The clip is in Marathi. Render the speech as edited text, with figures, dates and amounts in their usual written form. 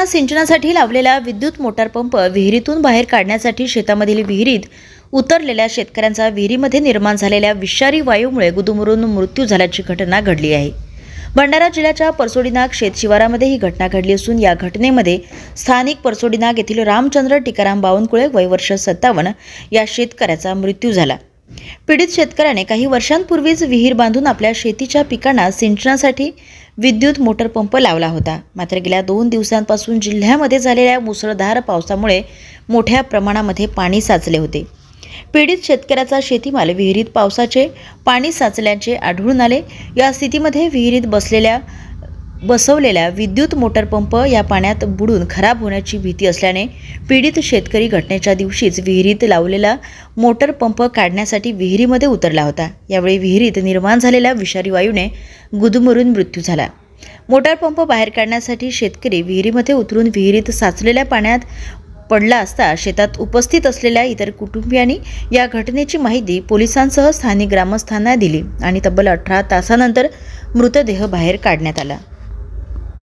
सिंचनासाठी लावलेला विद्युत मोटार पंप विहिरीतून बाहेर काढण्यासाठी शेतामधील विहिरीत उतरलेल्या शेतकऱ्यांचा विहिरीमध्ये निर्माण झालेल्या विषारी वायूमुळे गुदमरून मृत्यू झाल्याची घटना घडली आहे। भंडारा जिल्ह्याच्या परसोडीनाग शेतशिवारामध्ये ही घटना घडली असून या घटनेमध्ये स्थानिक परसोडीनाग येथील रामचंद्र टिकाराम बावनकुळे वय वर्ष 57 या शेतकऱ्याचा मृत्यू झाला। पीडित शेतकऱ्याने काही वर्षांपूर्वीच विहीर बांधून आपल्या शेतीच्या पिकांना सिंचनासाठी विद्युत मोटर पंप लावला होता। मात्र गेल्या 2 दिवसांपासून जिल्ह्यामध्ये झालेल्या मुसळधार पावसामुळे मोठ्या प्रमाणामध्ये पाणी साचले होते। पीडित शेतकऱ्याचा शेतीमाल विहिरीत पावसाचे पाणी साचल्याचे आढळून आले। या स्थितीमध्ये विहिरीत बसवलेला विद्युत मोटर पंप या पाण्यात बुडून खराब होण्याची भीती असल्याने पीडित शेतकरी घटनेच्या दिवशीच विहिरीत लावलेला मोटर पंप काढण्यासाठी विहिरीमध्ये उतरला होता। यावेळी विहिरीत निर्माण झालेल्या विषारी वायूने गुदमरून मृत्यू झाला। मोटार पंप बाहेर काढण्यासाठी शेतकरी विहिरीमध्ये उतरून विहिरीत साचलेल्या पाण्यात पडला असता शेतात उपस्थित असलेल्या इतर कुटुंबियांनी या घटनेची माहिती पोलिसांसह स्थानिक ग्रामस्थांना दिली आणि तब्बल 18 तासानंतर मृतदेह बाहेर काढण्यात आला।